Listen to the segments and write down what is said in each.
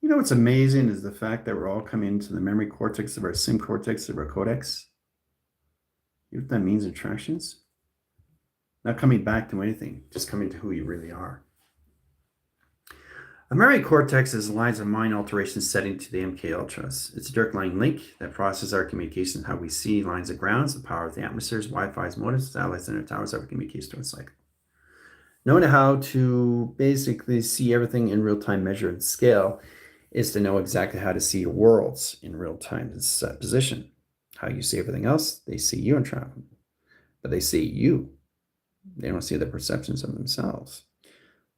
You know what's amazing is the fact that we're all coming into the memory cortex of our sim cortex of our codex. You know what that means in attractions? Not coming back to anything, just coming to who you really are. A memory cortex is lines of mind alteration setting to the MK Ultras. It's a direct line link that processes our communication, how we see lines of grounds, the power of the atmospheres, Wi-Fi's, modems, satellites, and towers, our communication to a cycle. Knowing how to basically see everything in real time, measure, and scale is to know exactly how to see your worlds in real time and set position. How you see everything else, they see you in travel, but they see you. They don't see the perceptions of themselves.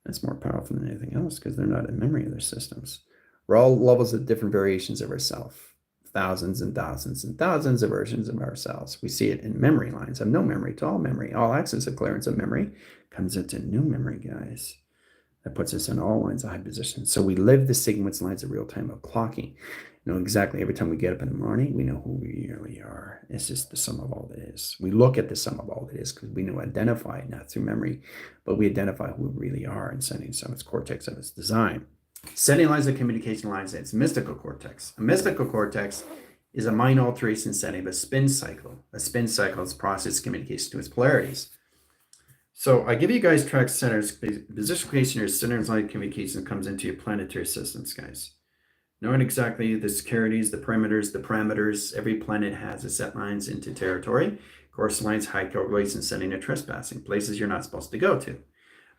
That's more powerful than anything else because they're not in memory of their systems. We're all levels of different variations of ourself, thousands and thousands and thousands of versions of ourselves. We see it in memory lines of no memory to all memory. All access of clearance of memory comes into new memory, guys. That puts us in all lines of high position. So we live the sequence lines of real time of clocking. You know exactly every time we get up in the morning, we know who we really are. It's just the sum of all that is. We look at the sum of all that is because we know identify it, not through memory, but we identify who we really are in setting some its cortex of its design. Setting lines of communication lines, it's mystical cortex. A mystical cortex is a mind alteration setting of a spin cycle. A spin cycle is process communication to its polarities. So I give you guys track centers. Position your centers line communication comes into your planetary systems, guys. Knowing exactly the securities, the parameters, every planet has a set lines into territory. Course lines, high calculation, setting and trespassing, places you're not supposed to go to.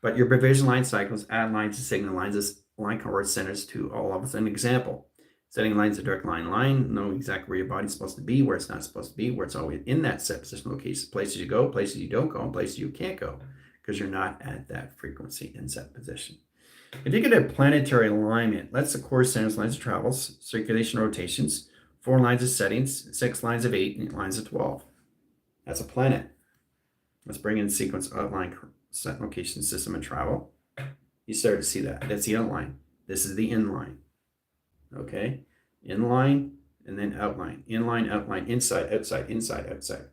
But your provision line cycles add lines and signal lines as line coordinate centers to all of us. An example, setting lines a direct line, know exactly where your body's supposed to be, where it's not supposed to be, where it's always in that set position location, places you go, places you don't go, and places you can't go, because you're not at that frequency in set position. If you get a planetary alignment, that's the core centers, lines of travels, circulation rotations, 4 lines of settings, 6 lines of 8, and 8 lines of 12. That's a planet. Let's bring in sequence outline, set location, system, and travel. You start to see that. That's the outline. This is the inline. Okay? Inline, and then outline. Inline, outline, inside, outside, inside, outside.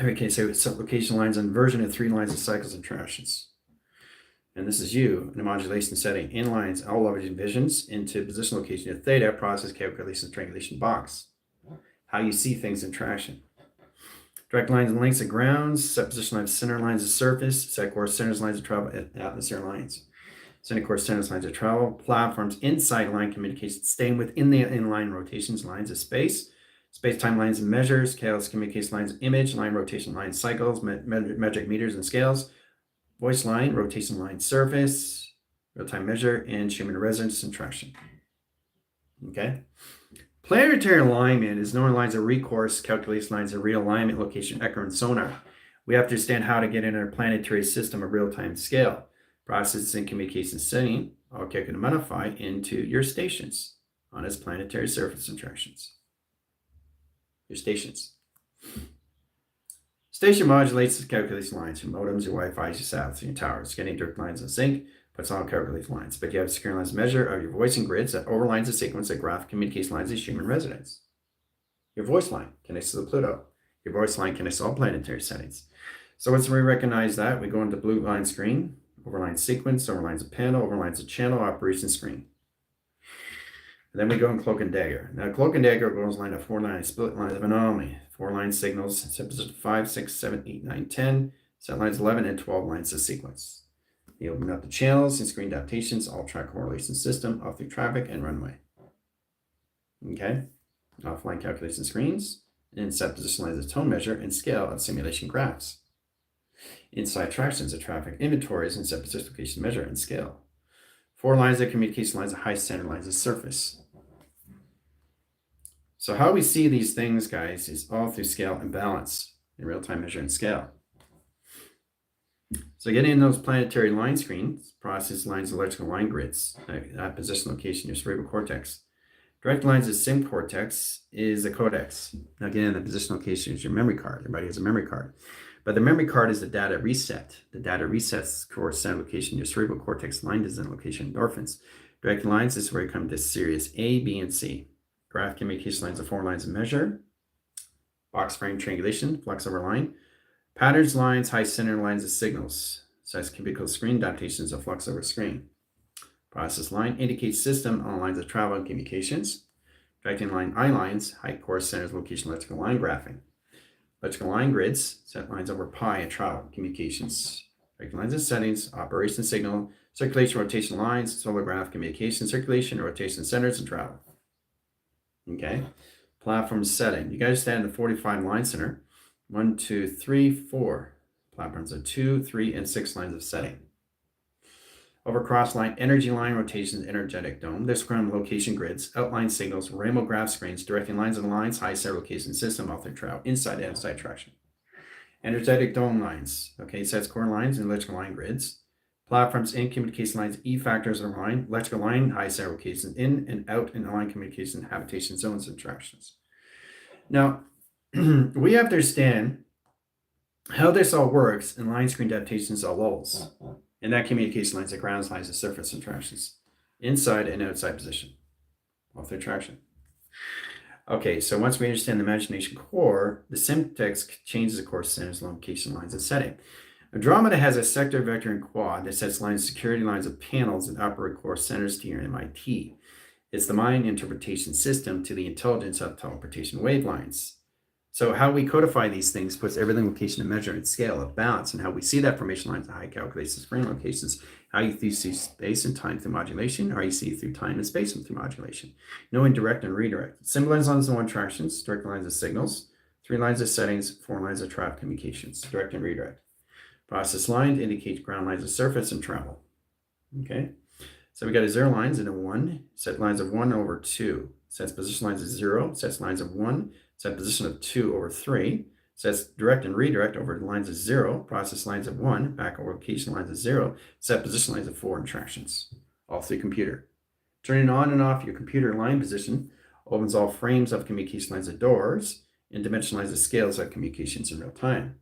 Okay, so set location lines and version of 3 lines of cycles and transitions. And this is you in a modulation setting. Inlines all leveraging visions into position location of theta, process calculation, triangulation box. How you see things in traction. Direct lines and lengths of grounds, set position lines, center lines of surface, set course centers lines of travel, atmosphere lines. Center course centers lines of travel, platforms, inside line communication, staying within the inline rotations, lines of space, space-time lines and measures, chaos communication lines, image, line rotation line cycles, metric meters and scales, voice line, rotation line surface, real-time measure, and human resonance and traction. Okay? Planetary alignment is knowing lines of recourse, calculation lines of realignment, location, echo, and sonar. We have to understand how to get in our planetary system of real-time scale. Processing communication setting, all can modify into your stations on its planetary surface interactions. Your stations. Station modulates the calculation lines, your modems, your Wi-Fi, your satellites, your towers. Getting direct lines in sync puts on calculation lines. But you have a secure lines measure of your voicing grids that overlines the sequence that graph communication lines as human residence. Your voice line connects to the Pluto. Your voice line connects to all planetary settings. So once we recognize that, we go into blue line screen, overline sequence, overlines a panel, overlines a channel, operation screen. And then we go in cloak and dagger. Now cloak and dagger goes line of 4 lines, split lines of anomaly. 4 line signals, set position 5, 6, 7, 8, 9, 10, set lines 11 and 12 lines of sequence. You open up the channels and screen adaptations, all track correlation system, off through traffic and runway. Okay, offline calculation screens, and set position lines of tone measure and scale of simulation graphs. Inside tractions of traffic inventories and set position location measure and scale. 4 lines of communication lines of high center lines of surface. So how we see these things, guys, is all through scale and balance in real-time measure and scale. So getting in those planetary line screens, process lines, electrical line grids, that position location, your cerebral cortex. Direct lines of sim cortex is a codex. Now again, the position location is your memory card. Everybody has a memory card. But the memory card is the data reset. The data resets course center location, your cerebral cortex line design location, endorphins. Direct lines is where you come to series A, B, and C. Graph communication lines of 4 lines of measure. Box frame triangulation, flux over line. Patterns lines, high center lines of signals. Size cubical screen, adaptations of flux over screen. Process line indicates system on lines of travel and communications. Directing line I lines, height, course, centers, location, electrical line graphing. Electrical line grids, set lines over pi and travel communications. Directing lines and settings, operation signal, circulation, rotation lines, solar graph, communication, circulation, rotation centers, and travel. Okay. Platform setting. You guys stand in the 45 line center. 1, 2, 3, 4 platforms of 2, 3, and 6 lines of setting. Over cross line, energy line, rotations, energetic dome, discrete location grids, outline signals, rainbow graph screens, directing lines and lines, high set location system, author travel, inside and outside traction. Energetic dome lines, okay, sets core lines and electrical line grids. Platforms in communication lines, E factors of line, electrical line, high set locations, in and out and line communication, habitation zones, and tractions. Now, we have to understand how this all works in line screen adaptations all levels. And that communication lines, the grounds, lines, the surface interactions, inside and outside position, off their traction. Okay, so once we understand the imagination core, the syntax changes the course centers, location lines, and setting. Andromeda has a sector, vector, and quad that sets lines, security lines of panels and upper course centers to your MIT. It's the mind interpretation system to the intelligence of teleportation wavelines. So how we codify these things puts everything location and measure and scale of balance, and how we see that formation lines and high calculations, frame locations, how you see space and time through modulation, or you see through time and space through modulation. Knowing direct and redirect. Single lines on one tractions, direct lines of signals, 3 lines of settings, 4 lines of traffic communications, direct and redirect. Process line indicates ground lines of surface and travel. Okay, so we got a 0 lines and a 1, set lines of 1 over 2, sets position lines of 0, sets lines of 1, set position of 2 over 3, sets direct and redirect over the lines of 0, process lines of 1, back over location lines of 0, set position lines of 4 and tractions, all through computer. Turning on and off your computer line position opens all frames of communication lines of doors and dimensionalizes the scales of communications in real time.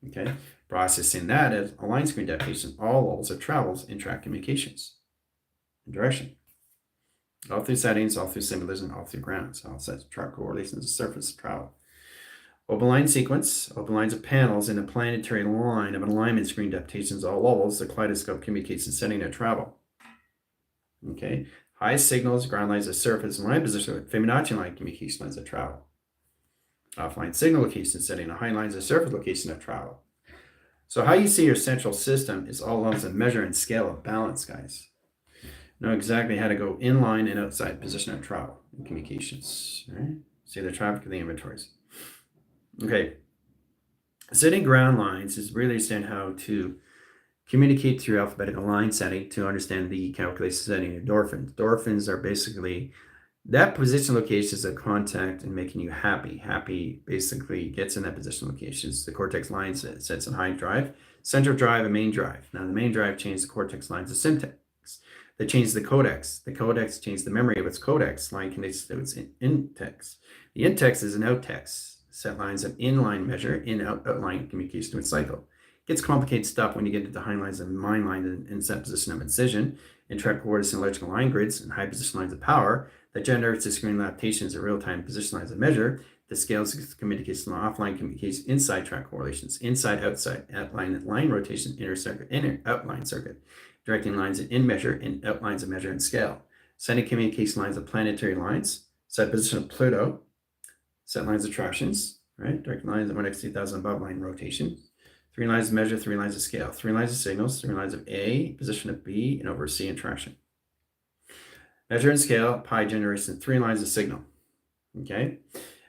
Okay, processing that as a line screen adaptation, all levels of travels in track communications and direction. All through settings, all through symbolism, all through grounds, all sets track correlations of surface travel. Open line sequence, open lines of panels in a planetary line of an alignment screen adaptations, all levels, the kaleidoscope communication setting of travel. Okay, high signals, ground lines of surface, line position, Fibonacci line communication lines of travel. Offline signal location setting, a high lines of surface location of travel. So how you see your central system is all levels of measure and scale of balance, guys. Know exactly how to go inline and outside position of travel in communications. Right? See the traffic and the inventories. Okay. Setting ground lines is really understand how to communicate through alphabetical line setting to understand the calculation setting of endorphins. Endorphins are basically that position location is a contact and making you happy. Happy basically gets in that position locations. The cortex line sets in high drive, central drive, and main drive. Now the main drive changes the cortex lines of syntax. That changes the codex. The codex changes the memory of its codex. Line connects to its intex. The intex is an outtext. Set lines of inline measure, in-out, outline communication to its cycle. It gets complicated stuff when you get into high lines of mind line and set position of incision, and track coordinates and electrical line grids, and high position lines of power that generates the screen adaptations of real-time position lines of measure. The scales communication offline communication, inside track correlations, inside, outside, outline, line rotation, inner circuit, inner, outline circuit. Directing lines in measure and outlines of measure and scale. Sending communication lines of planetary lines, set position of Pluto, set lines of tractions, right? Directing lines of 1x2000 above line rotation. 3 lines of measure, 3 lines of scale, 3 lines of signals, 3 lines of A, position of B, and over C in traction. Measure and scale, pi generation, 3 lines of signal. Okay.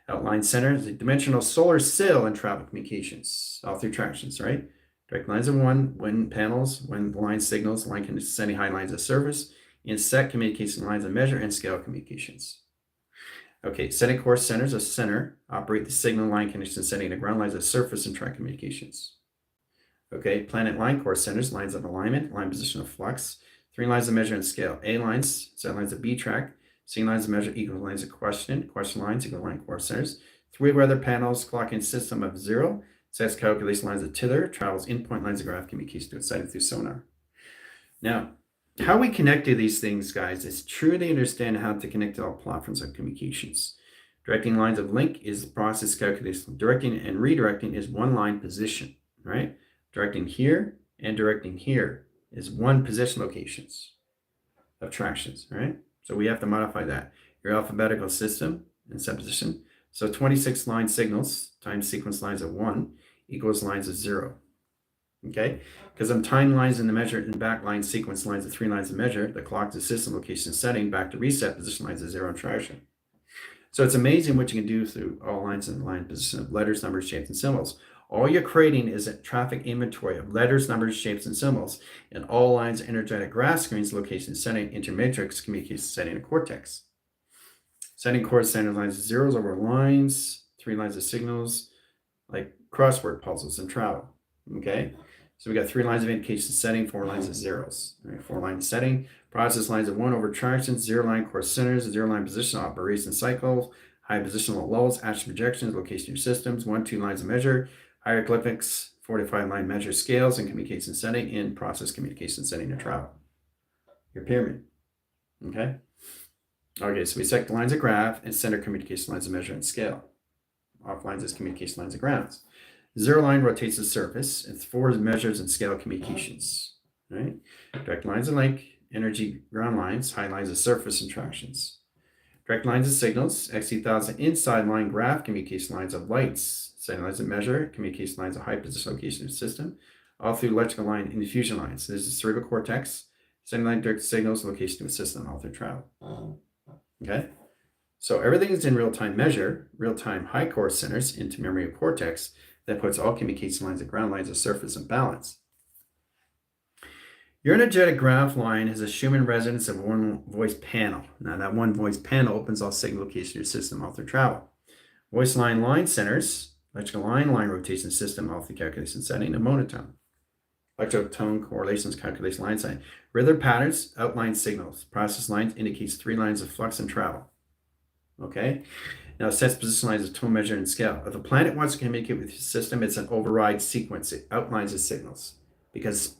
Outline center, the dimensional solar sail and travel communications, all through tractions, right? Direct lines of 1, wind panels, when line signals, line sending high lines of surface, and set communication lines of measure and scale communications. Okay, setting course centers of center, operate the signal line conditions, setting the ground lines of surface and track communications. Okay, planet line course centers, lines of alignment, line position of flux, 3 lines of measure and scale. A lines, set lines of B track, C lines of measure equal lines of question lines equal line course centers, 3 weather panels, clocking system of 0, sets calculation lines of tether, travels in point lines of graph communication to its site through sonar. Now, how we connect to these things, guys, is truly understand how to connect to all platforms of communications. Directing lines of link is process calculation. Directing and redirecting is one line position, right? Directing here and directing here is one position locations. of tractions, all right? So we have to modify that. Your alphabetical system in subposition. So 26 line signals times sequence lines of 1 equals lines of 0. Okay? Because I'm time lines in the measure and back line sequence lines of 3 lines of measure, the clock to system location setting, back to reset, position lines of 0 and traction. So it's amazing what you can do through all lines and line position of letters, numbers, shapes, and symbols. All you're creating is a traffic inventory of letters, numbers, shapes, and symbols, and all lines, energetic graph screens, location setting, intermatrix, communication setting, and cortex. Setting chord standard lines of zeros over lines, 3 lines of signals, like crossword puzzles and travel. Okay, so we got 3 lines of indication setting, 4 lines of zeros. All right, 4 lines setting, process lines of 1 over tractions, 0 line core centers, 0 line position operation cycles, high positional lulls, action projections, location of your systems, 1, 2 lines of measure, hieroglyphics, 4 to 5 line measure scales, and communication setting in process communication setting and travel. Your pyramid. Okay. Okay, so we select the lines of graph and center communication lines of measure and scale. Off lines is communication lines of grounds. 0 line rotates the surface, and 4 measures and scale communications. Right? Direct lines of link, energy ground lines, high lines of surface and tractions. Direct lines of signals, XT1000 inside line graph, communication lines of lights, setting lines of measure, communication lines of high position location of system, all through electrical line and diffusion lines. This is cerebral cortex, setting line direct signals, location of system, all through travel. Okay, so everything is in real-time measure, real-time high core centers into memory of cortex that puts all communication lines and ground lines of surface in balance. Your energetic graph line has a Schumann resonance of 1 voice panel. Now that 1 voice panel opens all signal location of your system all through travel. Voice line centers, electrical line rotation system all through calculation setting, and monotone. Electrotone correlations, calculation line sign. Rhythm patterns, outline signals. Process lines indicates 3 lines of flux and travel. Okay? Now, sets position lines of tone, measure, and scale. If a planet wants to communicate with your system, it's an override sequence. It outlines the signals because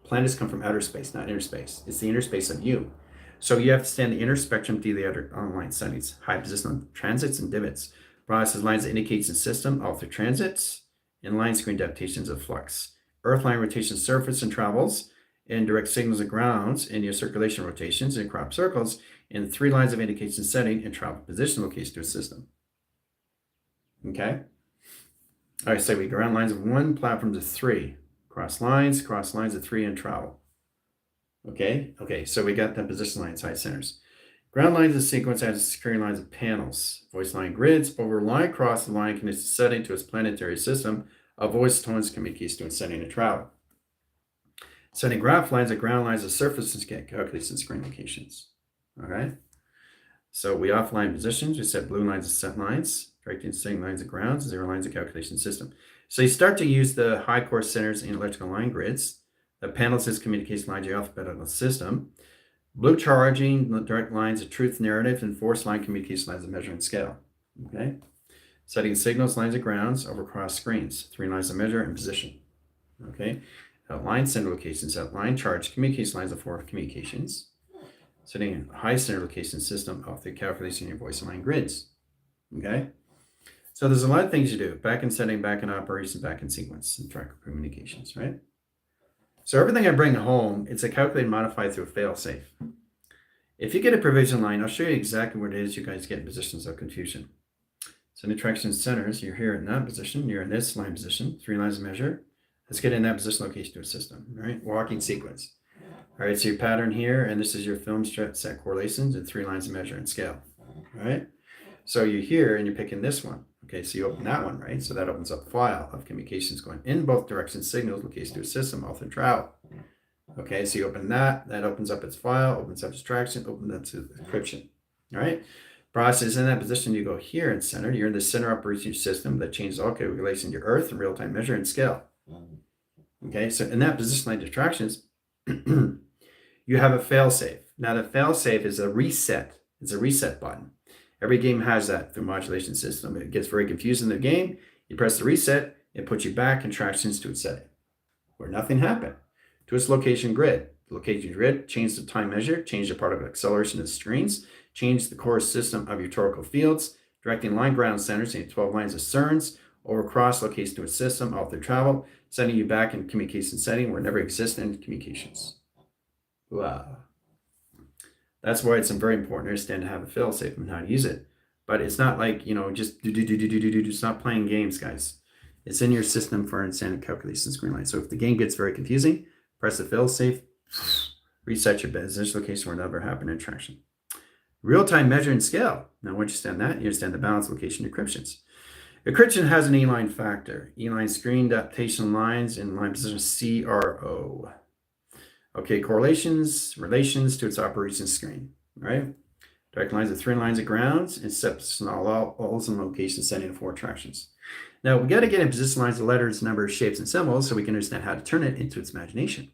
planets come from outer space, not inner space. It's the inner space of you. So you have to stand the inner spectrum to the outer online settings. High position on transits and divots. Process lines that indicates the system all through transits and line screen adaptations of flux. Earth line rotation surface and travels, and direct signals and grounds in your circulation rotations and crop circles, and 3 lines of indication setting and travel position location to a system. Okay? All right, so we ground lines of 1 platform to 3. Cross lines of 3 and travel. Okay, so we got the position lines, high centers. Ground lines of sequence has security lines of panels. Voice line grids over line cross the line connects the setting to its planetary system of voice tones communicates to its setting and travel. Setting graph lines of ground lines of surface and calculation screen locations. Okay, so we offline positions. We set blue lines of set lines, directing setting lines of grounds, 0 lines of calculation system. So you start to use the high core centers in electrical line grids. The panels is communication lines of your alphabetical system. Blue charging, direct lines of truth narrative, and force line communication lines of measure and scale. Okay. Setting signals, lines of grounds over cross screens, 3 lines of measure and position. Okay. Outline center locations, outline charge, communication lines of 4 communications. Setting a high center location system off the calculation of your voice line grids. Okay. So there's a lot of things you do. Back in setting, back in operation, back in sequence, and track communications, right? So everything I bring home, it's a calculated modified through a failsafe. If you get a provision line, I'll show you exactly what it is you guys get in positions of confusion. So in traction centers, you're here in that position, you're in this line position, 3 lines of measure. Let's get in that position location to a system, right? Walking sequence. All right, so your pattern here, and this is your film strip set correlations and 3 lines of measure and scale, all right? So you're here and you're picking this one. Okay, so you open that one, right? So that opens up a file of communications going in both directions, signals, location to a system, all through travel. Okay, so you open that opens up its file, opens up abstraction, opens up to encryption, all right? Process in that position, you go here in center, you're in the center operating system that changes all calculation to Earth in real-time measure and scale. Okay, so in that position line distractions, you have a fail-safe. Now the fail-safe is a reset. It's a reset button. Every game has that through modulation system. It gets very confused in the game. You press the reset, it puts you back in tractions to its setting, where nothing happened. To its location grid. The location grid, change the time measure, change the particle acceleration of the screens, change the core system of your torical fields, directing line ground centers in 12 lines of CERNs, over cross location to a system, all through travel, sending you back in communication setting where it never existed in communications. Wow. That's why it's very important to understand to have a fail-safe and how to use it. But it's not like, just do. It's not playing games, guys. It's in your system for understanding calculations green line. So if the game gets very confusing, press the fail-safe, reset your business location where never happened interaction. Real-time measure and scale. Now, once you understand that, you understand the balance location encryptions. Encryption has an E-line factor. E-line screen adaptation lines in line position CRO. Okay, correlations, relations to its operation screen, right? Direct lines of 3 lines of grounds and steps in all in location setting of 4 attractions. Now, we got to get in position lines of letters, numbers, shapes, and symbols so we can understand how to turn it into its imagination.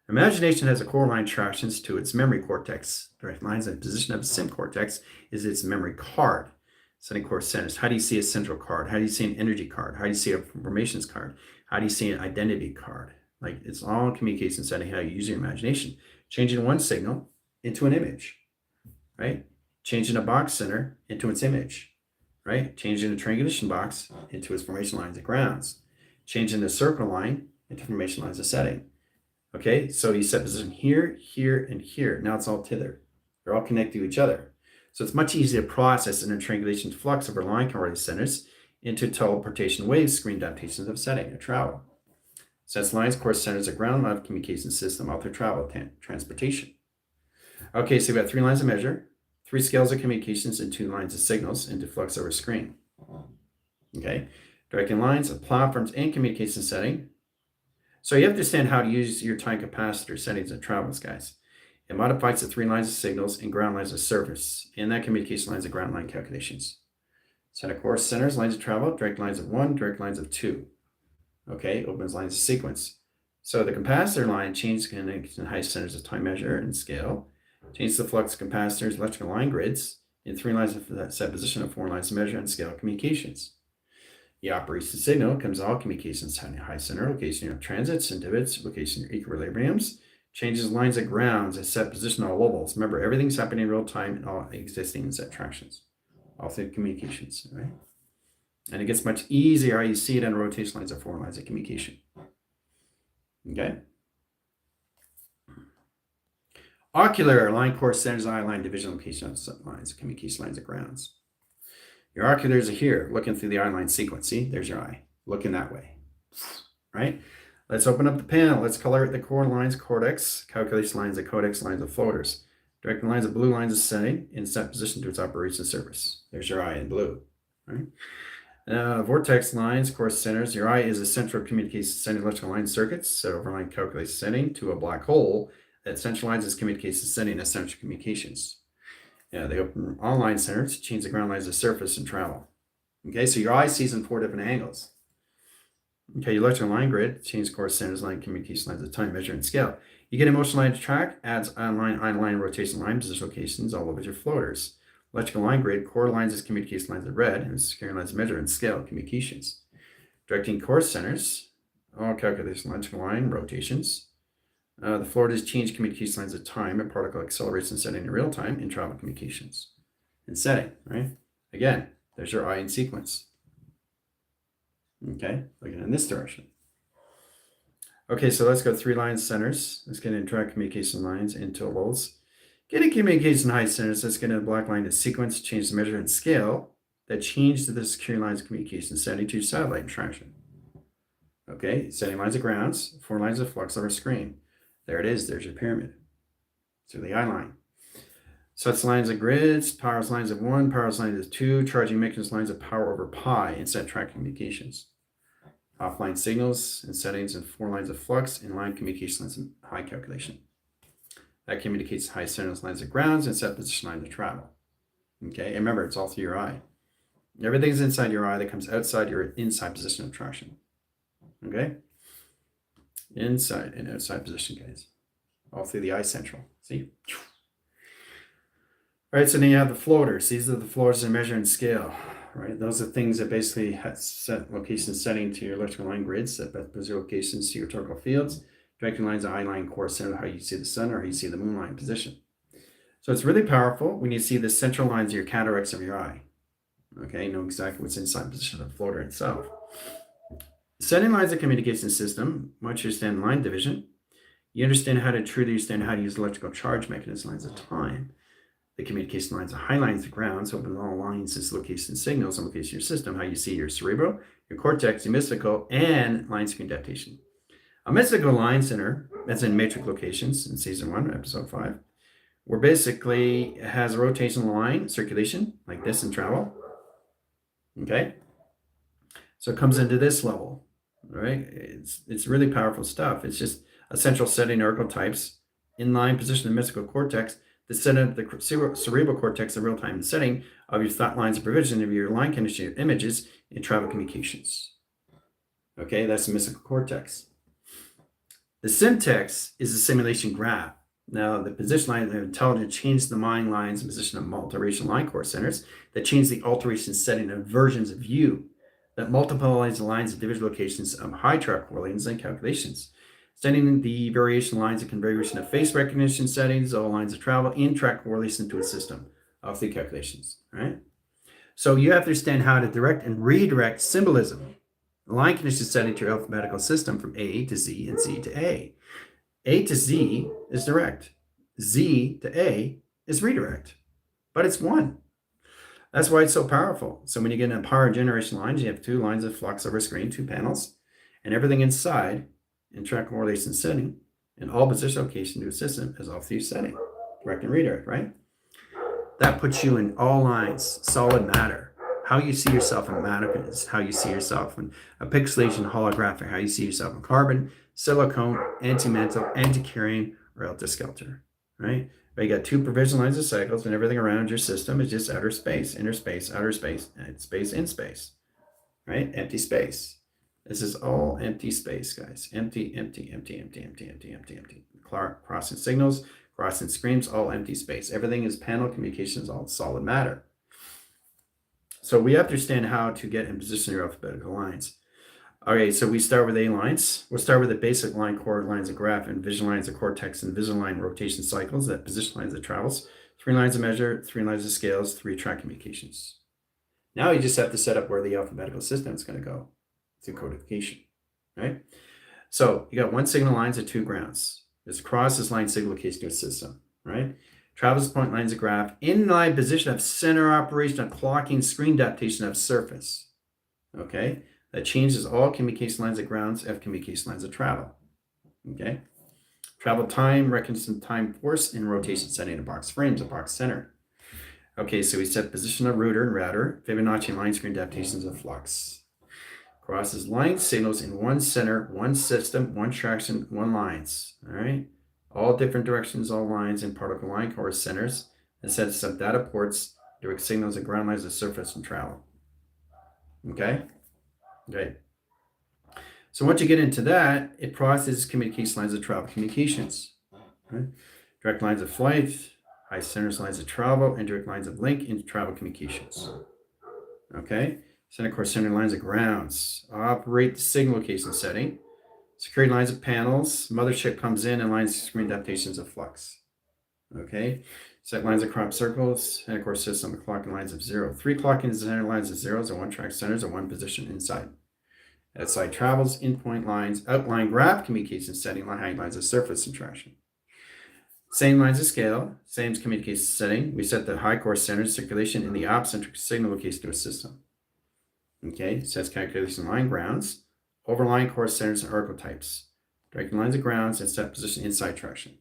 Imagination has a core line attractions to its memory cortex. Direct lines and position of a sim cortex is its memory card. Setting core centers. How do you see a central card? How do you see an energy card? How do you see a formations card? How do you see an identity card? Like, it's all communication setting, how you use your imagination. Changing one signal into an image, right? Changing a box center into its image, right? Changing a triangulation box into its formation lines and grounds. Changing the circle line into formation lines of setting. Okay, so you set position here, here, and here. Now it's all tethered. They're all connected to each other. So it's much easier to process an triangulation flux over line coordinate centers into teleportation waves, screen adaptations of setting or travel. Sets lines, course centers, a ground line of communication system out through travel, transportation. Okay, so we've got 3 lines of measure, 3 scales of communications, and 2 lines of signals into flux over screen. Okay, directing lines of platforms and communication setting. So you have to understand how to use your time capacitor settings and travels, guys. It modifies the 3 lines of signals and ground lines of service, and that communication lines of ground line calculations. Set of course centers, lines of travel, direct lines of 1, direct lines of 2. Okay, opens lines of sequence. So the capacitor line changes connection high centers of time measure and scale. Change the flux capacitors, electrical line grids, in 3 lines of that set position of 4 lines of measure and scale communications. The operation signal comes all communications having high center, location of transits and divots, location of equilibriums, changes lines of grounds and set position all levels. Remember, everything's happening in real time and all existing in set attractions. All through communications, right? And it gets much easier how you see it on rotation lines of 4 lines of communication. Okay. Ocular line course centers, eye line division location of lines, communication lines of grounds. Your oculars are here, looking through the eye line sequence. See, there's your eye, looking that way, right? Let's open up the panel. Let's color it the core lines, cortex, calculation lines of codex, lines of floaters. Direct lines of blue lines of setting in set position to its operation surface. There's your eye in blue, right? Vortex lines, course centers. Your eye is a central communication setting electrical line circuits, set over line calculation setting to a black hole that centralizes communication setting as central communications. They open online centers to change the ground lines of surface and travel. Okay, so your eye sees in 4 different angles. Okay, your electrical line grid, change course centers, line communication lines of time, measure, and scale. You get emotional line to track, adds online, rotation line, position locations all over your floaters. Electrical line grid, core lines is communication lines of red, and secure lines of measure and scale communications. Directing course centers, all calculation electrical line rotations. The floaters change communication lines of time and particle acceleration setting in real time in travel communications. And setting, right? Again, there's your eye in sequence. Okay, looking in this direction. Okay, so let's go 3 line centers. Let's get into direct communication lines into levels. Getting communication high centers, let's get a black line to sequence, change the measure and scale that change to the secure lines of communication setting to satellite interaction. Okay, setting lines of grounds, 4 lines of flux over screen. There it is, there's your pyramid. Through the eye line. Sets lines of grids, powers lines of 1, powers lines of 2, charging mechanisms lines of power over pi, and set track communications. Offline signals and settings and 4 lines of flux, and line communication lines and high calculation. That communicates high centers lines of grounds and set position lines of travel. Okay, and remember, it's all through your eye. Everything's inside your eye that comes outside your inside position of traction. Okay? Inside and outside position, guys. All through the eye central. See? All right, so then you have the floaters. These are the floaters in measure and scale. Right? Those are things that basically set location setting to your electrical line grids, set position locations to your torcal fields. Directing lines of eye line core center, how you see the sun or how you see the moon line position. So it's really powerful when you see the central lines of your cataracts of your eye. Okay, know exactly what's inside position of the floater itself. Setting lines of communication system, once you understand line division, You understand how to truly understand how to use electrical charge mechanism lines of time. The communication lines are high lines to ground, so open all lines as location signals and location of your system, how you see your cerebral, your cortex, your mystical, and line screen adaptation. A mystical line center, that's in matrix locations in season 1, episode 5, where basically it has a rotational line, circulation, like this in travel. Okay? So it comes into this level, right? It's really powerful stuff. It's just a central setting archetypes, in-line position of the mystical cortex, the center of the cerebral cortex, the real-time setting of your thought lines of provision of your line condition images in travel communications. Okay, that's the mystical cortex. The syntax is a simulation graph. Now, the position line of intelligence changes the mind lines and position of alteration line core centers that change the alteration setting of versions of view that multiplies the lines of individual locations of high track correlations and calculations. Setting the variation lines of configuration of face recognition settings, all lines of travel, in track correlation to a system of the calculations, right? So you have to understand how to direct and redirect symbolism. The line condition setting to your alphabetical system from A to Z and Z to A. A to Z is direct. Z to A is redirect. But it's one. That's why it's so powerful. So when you get in power generation lines, you have 2 lines of flux over screen, 2 panels, and everything inside in track correlation setting and all position location to a system is off the setting, direct and redirect, right? That puts you in all lines, solid matter. How you see yourself in matter is how you see yourself in a pixelation holographic, how you see yourself in carbon, silicone, antimantle, anticarrion, or helter-skelter, right? But you got 2 provision lines of cycles, and everything around your system is just outer space, inner space, outer space, and space in space, right? Empty space. This is all empty space, guys. Empty, empty, empty, empty, empty, empty, empty, empty. Crossing signals, crossing screens, all empty space. Everything is panel communications, all solid matter. So we have to understand how to get in position your alphabetical lines. Okay, so we start with A lines. We'll start with the basic line core lines of graph and vision lines of cortex and vision line rotation cycles, that position lines of travels, 3 lines of measure, 3 lines of scales, 3 track communications. Now you just have to set up where the alphabetical system is going to go through codification, right? So you got 1 signal lines and 2 grounds. This crosses line signal location to a system, right? Travels point lines of graph, in-line position of center operation of clocking screen adaptation of surface, okay? That changes all communication lines of grounds, F communication lines of travel. Okay. Travel time, reckons some time force in rotation setting of box frames, a box center. Okay, so we set position of router and router, Fibonacci line screen adaptations of flux. Crosses line signals in 1 center, 1 system, 1 traction, 1 lines. All right. All different directions, all lines in particle line core centers, and sets up data ports, direct signals and ground lines of surface and travel. Okay. Okay. So once you get into that, it processes communication lines of travel communications. Right? Direct lines of flight, high centers lines of travel, and direct lines of link into travel communications. Okay. Center core center lines of grounds. Operate the signal location setting. Security lines of panels. Mothership comes in and lines screen adaptations of flux. Okay. Set lines of crop circles, center core system, clocking lines of 0. 3 clocking center lines of zeros, and 1 track centers, and 1 position inside. Outside travels, endpoint lines, outline graph communication setting, high lines of surface and traction. Same lines of scale, same communication setting. We set the high core center circulation in the op-centric signal location to a system. Okay, sets calculation line grounds, overlying core centers and archetypes, directing lines of grounds, and set position inside traction.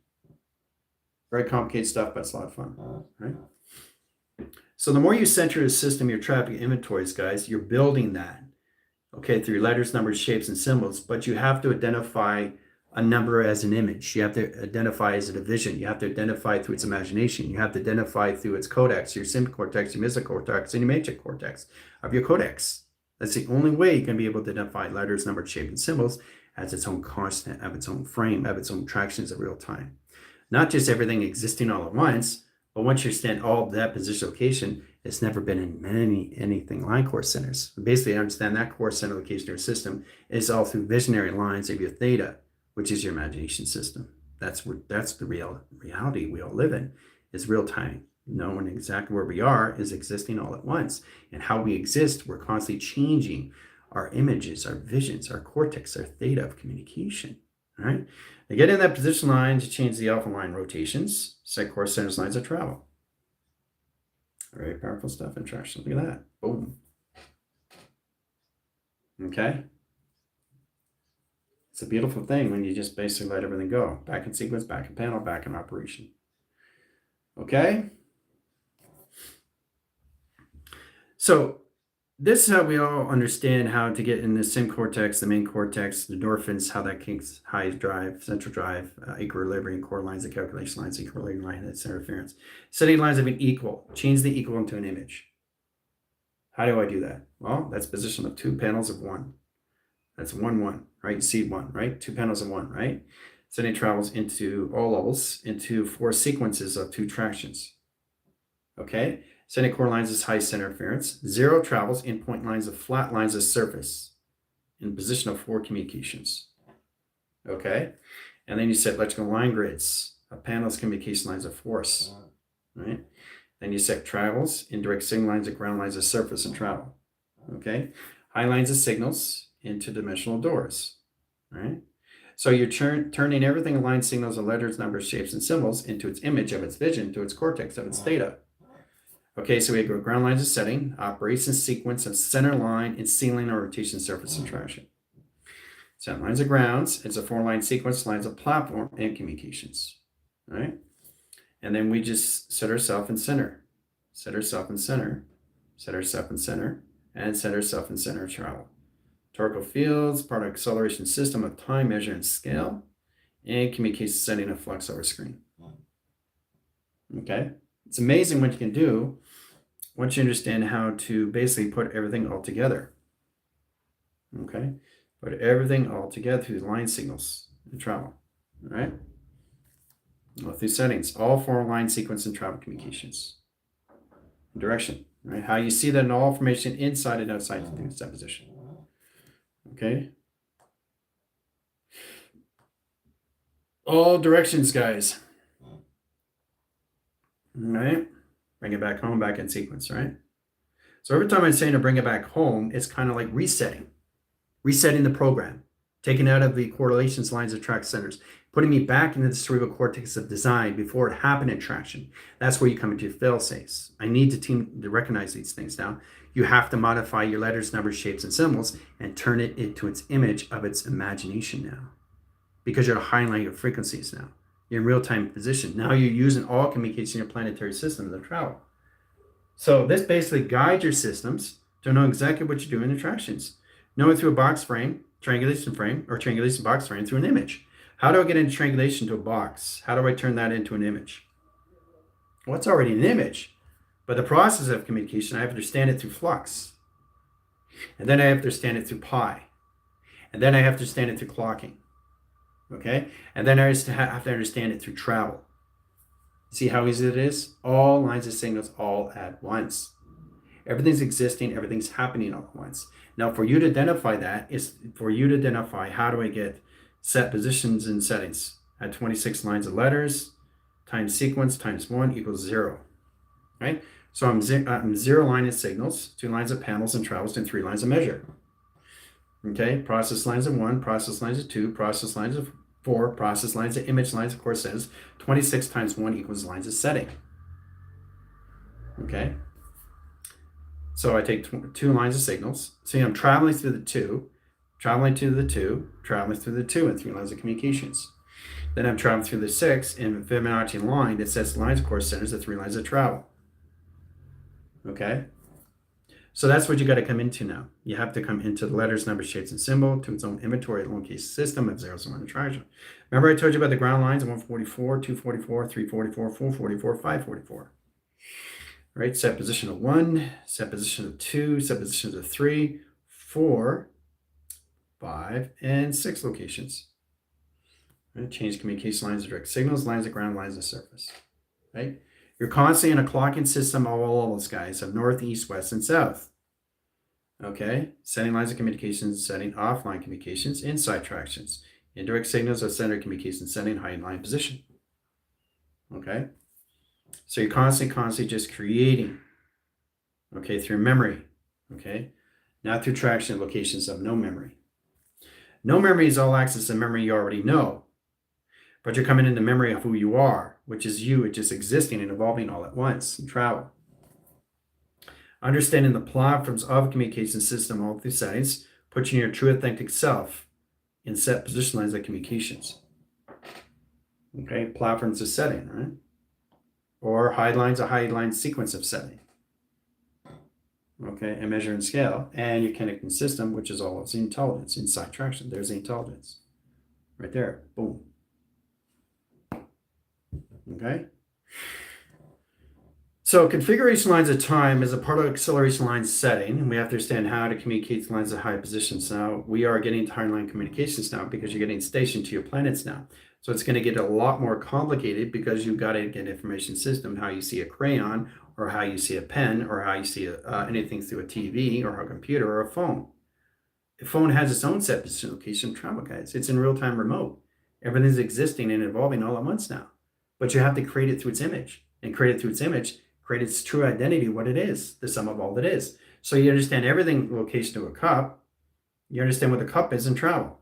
Very complicated stuff, but it's a lot of fun, right? So the more you center a system, your traffic inventories, guys, you're building that. Okay, through letters, numbers, shapes, and symbols, but you have to identify a number as an image. You have to identify as a division. You have to identify through its imagination. You have to identify through its codex, your sim cortex, your mystical cortex, and your matrix cortex of your codex. That's the only way you can be able to identify letters, numbers, shapes, and symbols as its own constant, have its own frame, have its own tractions of real time. Not just everything existing all at once, but once you understand all of that position location, it's never been in anything line core centers. Basically, understand that core center location of your system is all through visionary lines of your theta, which is your imagination system. That's the reality we all live in, is real time. Knowing exactly where we are is existing all at once. And how we exist, we're constantly changing our images, our visions, our cortex, our theta of communication, All right. Now get in that position line to change the alpha line rotations, set core centers lines of travel. Very powerful stuff in traction. Look at that. Boom. Okay. It's a beautiful thing when you just basically let everything go. Back in sequence, back in panel, back in operation. Okay. So this is how we all understand how to get in the sim cortex, the main cortex, the endorphins, how that kicks high drive, central drive, equilibrium, core lines, the calculation lines, equilibrium line, that's interference. Setting lines of an equal. Change the equal into an image. How do I do that? Well, that's position of two panels of one. That's 1, 1, right? You see 1, right? Two panels of 1, right? Setting travels into all levels into 4 sequences of 2 tractions. Okay? Setting core lines is high center interference. 0 travels in point lines of flat lines of surface in position of 4 communications. Okay? And then you set electrical line grids, a panel's communication lines of force, right? Then you set travels, indirect signal lines, and ground lines of surface and travel. Okay? High lines of signals into dimensional doors, right? So you're turning everything in line signals and letters, numbers, shapes, and symbols into its image of its vision, to its cortex of its theta. Okay, so we go ground lines of setting, operation sequence of center line and ceiling or rotation surface and traction. Set lines of grounds, it's a 4-line sequence, lines of platform and communications, right? And then we just set ourselves in center, set ourselves in center, set ourselves in center, and set ourselves in center of travel. Torcal fields, part of acceleration system of time, measure, and scale, and communication setting of flux over screen. Okay? It's amazing what you can do once you understand how to basically put everything all together. Okay? Put everything all together through line signals and travel. All right? Well, through settings, all 4 line sequence and travel communications. Direction, right? How you see that in all information inside and outside the deposition. Okay. All directions, guys. All right. Bring it back home, back in sequence, right? So every time I'm saying to bring it back home, it's kind of like resetting the program, taking out of the correlations, lines of track centers, putting me back into the cerebral cortex of design before it happened in traction. That's where you come into your fail safes. I need the team to recognize these things now. You have to modify your letters, numbers, shapes, and symbols and turn it into its image of its imagination now. Because you're highlighting your frequencies now. You're in real-time position. Now you're using all communication in your planetary systems of travel. So this basically guides your systems to know exactly what you're doing in tractions. Know it through a box frame, triangulation frame, or triangulation box frame through an image. How do I get into triangulation to a box? How do I turn that into an image? Well, it's already an image. But the process of communication, I have to understand it through flux. And then I have to understand it through pi. And then I have to understand it through clocking. Okay? And then I have to understand it through travel. See how easy it is? All lines of signals all at once. Everything's existing, everything's happening all at once. Now, for you to identify that, is for you to identify how do I get set positions and settings at 26 lines of letters times sequence times 1 equals 0. Right? So I'm 0 line of signals, 2 lines of panels and travels, and 3 lines of measure. Okay? Process lines of 1, process lines of 2, process lines of 4, process lines of image lines, of course, says 26 times 1 equals lines of setting. Okay? So I take 2 lines of signals. See, I'm traveling through the 2, traveling through the 2, traveling through the 2, and 3 lines of communications. Then I'm traveling through the 6 in a Fibonacci line that sets lines of course centers the 3 lines of travel. Okay? So that's what you got to come into now. You have to come into the letters, numbers, shapes, and symbol to its own inventory, the location system of zeros and one traction. Remember I told you about the ground lines of 144, 244, 344, 444, 544. Right? Set position of 1, set position of 2, set positions of 3, 4, 5, and 6 locations. Right? Change communication lines of direct signals, lines of ground, lines of surface. Right? You're constantly in a clocking system of all levels, guys, of north, east, west, and south. Okay? Setting lines of communications, setting offline communications, inside tractions. Indirect signals are center communications, setting high line position. Okay? So you're constantly just creating, okay, through memory, okay? Not through traction locations of no memory. No memory is all access and memory you already know. But you're coming into memory of who you are, which is you. It's just existing and evolving all at once in travel. Understanding the platforms of a communication system all through settings puts you in your true authentic self in set position lines of communications. Okay, platforms of setting, right? Or hide lines, a hide line sequence of setting. Okay, and measure and scale. And your connecting system, which is all its intelligence, inside traction. There's the intelligence. Right there. Boom. Okay. So configuration lines of time is a part of acceleration line setting, and we have to understand how to communicate to lines of high positions. Now, we are getting to high line communications now because you're getting stationed to your planets now. So it's going to get a lot more complicated because you've got to get information system, how you see a crayon, or how you see a pen, or how you see anything through a TV, or a computer, or a phone. A phone has its own set position location travel guides. It's in real-time remote. Everything's existing and evolving all at once now. But you have to create it through its image. And create it through its image, create its true identity, what it is, the sum of all that is. So you understand everything location to a cup. You understand what the cup is in travel.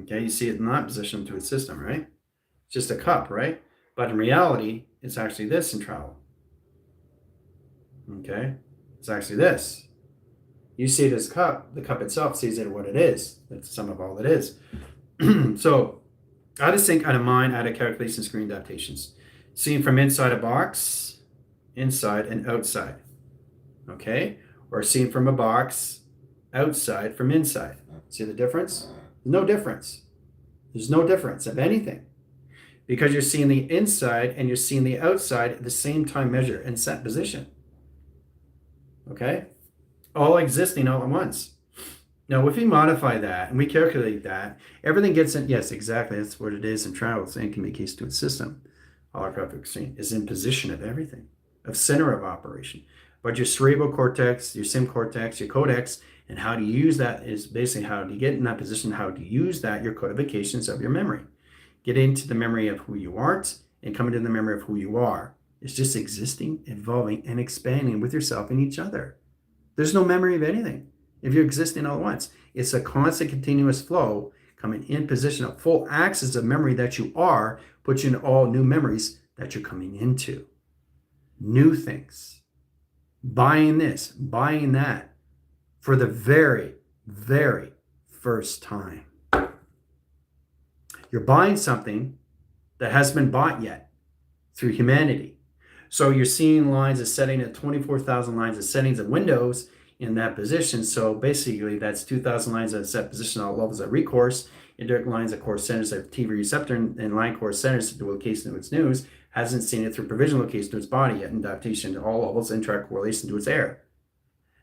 Okay, you see it in that position to its system, right? It's just a cup, right? But in reality, it's actually this in travel. Okay, it's actually this. You see it as a cup. The cup itself sees it what it is. That's the sum of all it is. So out of sync, out of mind, out of calculation, screen adaptations. Seen from inside a box, inside and outside. Okay? Or seen from a box, outside from inside. See the difference? No difference. There's no difference of anything. Because you're seeing the inside and you're seeing the outside at the same time measure and set position. Okay? All existing all at once. Now, if we modify that and we calculate that, everything gets in. Yes, exactly. That's what it is in travel. It's in communication to its system. Holographic exchange is in position of everything, of center of operation. But your cerebral cortex, your sim cortex, your codex, and how to use that is basically how to get in that position, how to use that, your codifications of your memory. Get into the memory of who you aren't and come into the memory of who you are. It's just existing, evolving, and expanding with yourself and each other. There's no memory of anything if you're existing all at once. It's a constant, continuous flow coming in position of full access of memory that you are, puts you in all new memories that you're coming into. New things. Buying this, buying that for the very, very first time. You're buying something that hasn't been bought yet through humanity. So you're seeing lines of setting at 24,000 lines of settings of windows in that position. So basically that's 2,000 lines of set position all levels of recourse, indirect lines of core centers of TV receptor and line core centers to the location of its news, hasn't seen it through provisional location to its body yet, and adaptation to all levels, intract correlation to its air.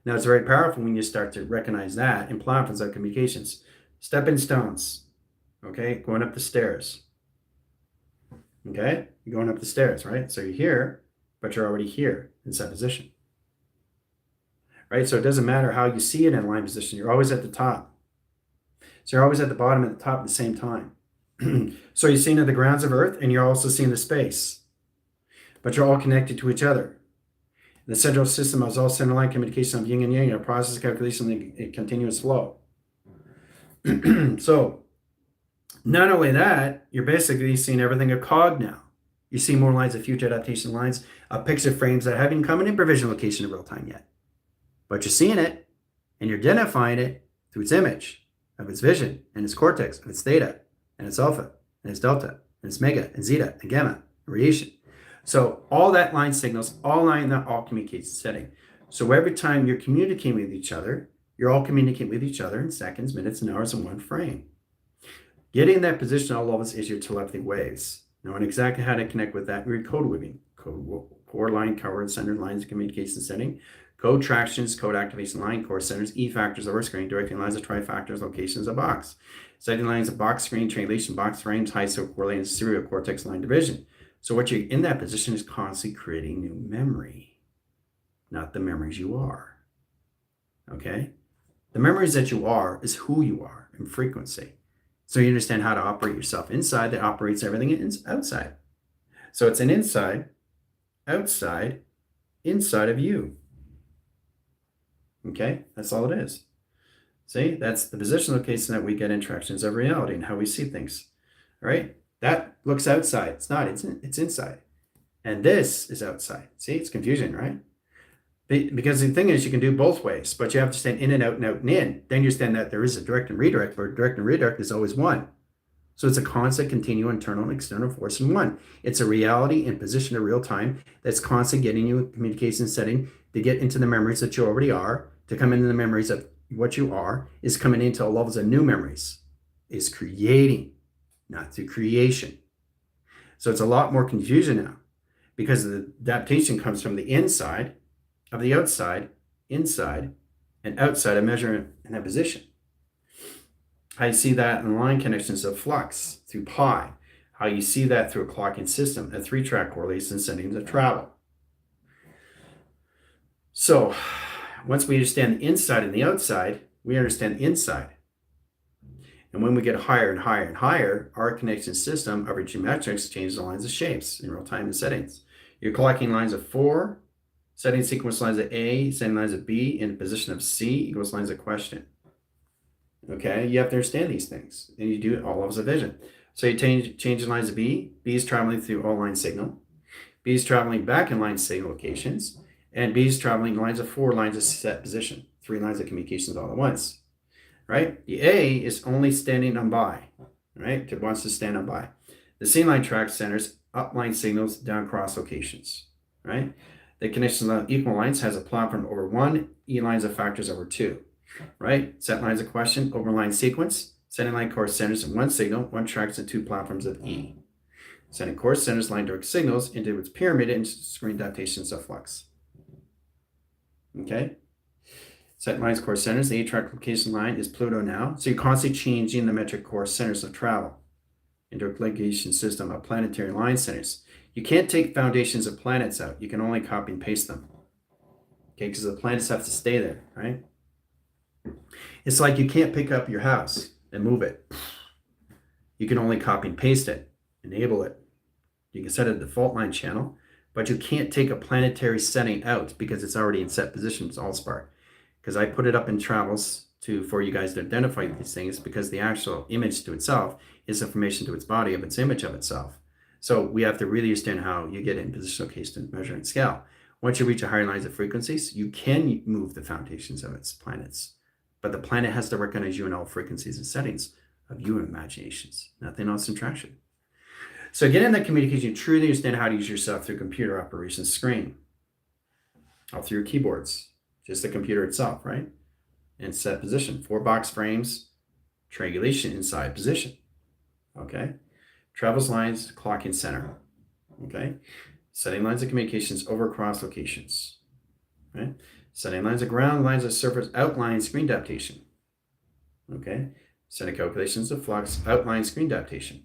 Now it's very powerful when you start to recognize that in platforms of communications. Stepping stones, okay, going up the stairs. Okay, you're going up the stairs, right? So you're here, but you're already here in set position. Right? So it doesn't matter how you see it in line position. You're always at the top. So you're always at the bottom and the top at the same time. So you're seeing the grounds of Earth and you're also seeing the space. But you're all connected to each other. The central system is all center line communication of yin and yang, a process calculation in continuous flow. So not only that, you're basically seeing everything a cog now. You see more lines of future adaptation lines, picture frames that haven't come in provisional location in real time yet. But you're seeing it, and you're identifying it through its image, of its vision, and its cortex, of its theta, and its alpha, and its delta, and its mega, and zeta, and gamma, and radiation. So all that line signals, all communicates setting. So every time you're communicating with each other, you're all communicating with each other in seconds, minutes, and hours in one frame. Getting in that position all levels is your telepathy waves. Knowing exactly how to connect with that, we're code weaving. Core line, covered center lines of communication setting. Code tractions, code activation line, core centers, E factors over screen, directing lines of trifactors, locations of box. Setting lines of box screen, triangulation, box frames, high so correlated serial cortex line division. So what you're in that position is constantly creating new memory, not the memories you are. Okay? The memories that you are is who you are in frequency. So you understand how to operate yourself inside that operates everything outside. So it's an inside, outside, inside of you. Okay, that's all it is. See, that's the position location that we get interactions of reality and how we see things. All right, that looks outside. It's not, it's inside. And this is outside. See, it's confusion, right? Because the thing is, you can do both ways, but you have to stand in and out and out and in. Then you understand that there is a direct and redirect, but direct and redirect is always one. So it's a constant, continual, internal and external force in one. It's a reality in position of real time that's constant, getting you a communication setting to get into the memories that you already are, to come into the memories of what you are, is coming into levels of new memories, is creating, not through creation. So it's a lot more confusion now because the adaptation comes from the inside of the outside, inside, and outside of measurement and that position. How you see that in line connections of flux through pi. How you see that through a clocking system, a 3-track correlation settings of travel. So once we understand the inside and the outside, we understand the inside. And when we get higher and higher and higher, our connection system of our geometrics changes the lines of shapes in real time and settings. You're clocking lines of 4, setting sequence lines of A, setting lines of B in the position of C equals lines of question. Okay, you have to understand these things, and you do it all levels of vision. So you change the lines of B. B is traveling through all line signal. B is traveling back in line signal locations, and B is traveling lines of 4 lines of set position, 3 lines of communications all at once. Right? The A is only standing on by. Right? It wants to stand on by. The C line track centers up line signals down cross locations. Right? The connection of equal lines has a platform over 1, E lines of factors over 2. Right? Set lines of question over line sequence. Setting line course centers in 1 signal, 1 tracks and 2 platforms of E. Setting course centers line direct signals into its pyramid and screen adaptations of flux. Okay? Set lines course centers. The 8-track location line is Pluto now. So you're constantly changing the metric course centers of travel into a location system of planetary line centers. You can't take foundations of planets out. You can only copy and paste them. Okay, because the planets have to stay there, right? It's like you can't pick up your house and move it. You can only copy and paste it, enable it. You can set a default line channel, but you can't take a planetary setting out because it's already in set position. It's AllSpark. Because I put it up in travels for you guys to identify these things, because the actual image to itself is information to its body of its image of itself. So we have to really understand how you get in position, location, measure, and scale. Once you reach a higher lines of frequencies, you can move the foundations of its planets. But the planet has to recognize you in all frequencies and settings of your imaginations, nothing else in traction. So get in that communication, you truly understand how to use yourself through computer operations screen, all through your keyboards, just the computer itself, right? And set position, 4 box frames, triangulation inside position, okay? Travels lines, clocking center, okay? Setting lines of communications over cross locations, right? Setting lines of ground, lines of surface, outline, screen adaptation, okay? Setting calculations of flux, outline, screen adaptation,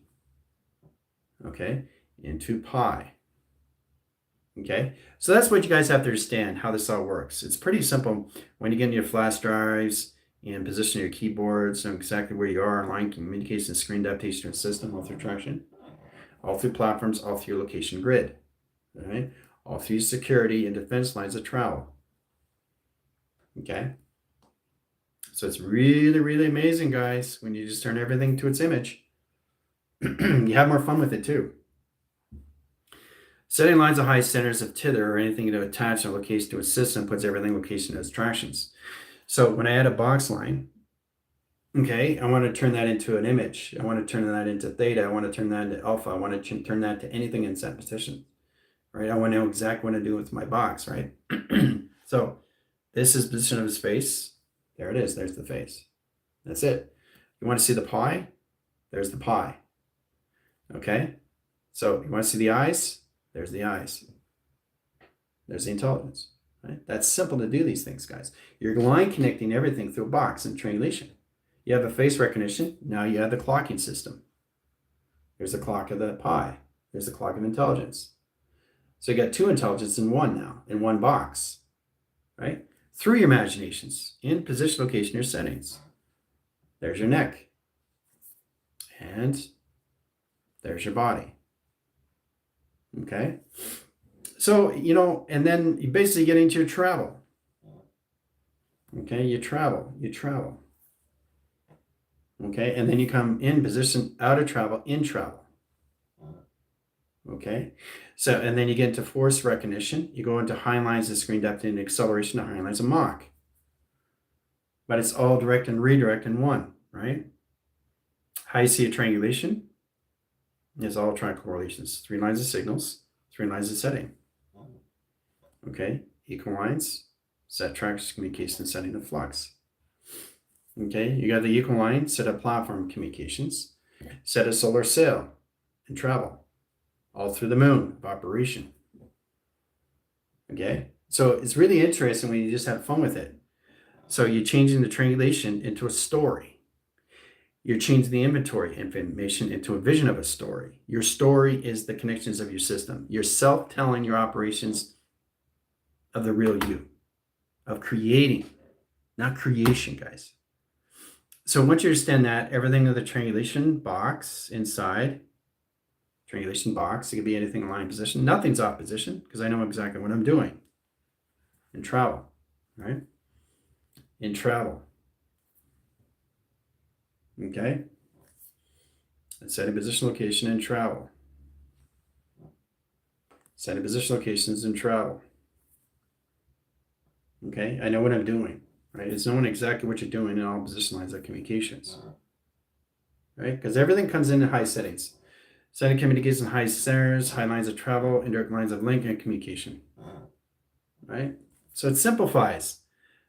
okay? Into pi, okay? So that's what you guys have to understand, how this all works. It's pretty simple when you get into your flash drives and position your keyboards, know exactly where you are, line communication, screen adaptation system, all through traction, all through platforms, all through your location grid, all right? All through security and defense lines of travel. Okay, so it's really, really amazing, guys, when you just turn everything to its image. You have more fun with it too. Setting lines of high centers of tether or anything to attach a location to a system puts everything location as tractions. So when I add a box line, okay, I want to turn that into an image. I want to turn that into theta. I want to turn that into alpha. I want to turn that to anything in set position, right? I want to know exactly what to do with my box, right? So this is position of his face. There it is. There's the face. That's it. You want to see the pi? There's the pi. Okay? So you want to see the eyes? There's the eyes. There's the intelligence. Right? That's simple to do these things, guys. You're line connecting everything through a box and triangulation. You have a face recognition. Now you have the clocking system. There's the clock of the pi. There's the clock of intelligence. So you got 2 intelligence in one now, in one box. Right? Through your imaginations, in position, location, your settings. There's your neck. And there's your body. Okay? So, and then you basically get into your travel. Okay? You travel. Okay, and then you come in position, out of travel, in travel. Okay, so and then you get into force recognition. You go into high lines of screen depth and acceleration to high lines of Mach. But it's all direct and redirect in one, right? How you see a triangulation is all triangle correlations. 3 lines of signals, 3 lines of setting. Okay, equal lines, set tracks, communication, setting of flux. Okay, you got the equal line, set of platform communications, set a solar sail and travel, all through the moon of operation. Okay, so it's really interesting when you just have fun with it. So you're changing the triangulation into a story. You're changing the inventory information into a vision of a story. Your story is the connections of your system. You're self-telling your operations of the real you, of creating, not creation, guys. So once you understand that, everything of the triangulation box inside, triangulation box, it could be anything in line position. Nothing's off position because I know exactly what I'm doing in travel, right? In travel. Okay? Setting position location in travel. Setting position locations in travel. Okay? I know what I'm doing, right? It's knowing exactly what you're doing in all position lines of communications. Right? Because everything comes in high settings. Setting communication high centers, high lines of travel, indirect lines of link and communication. Right? So it simplifies.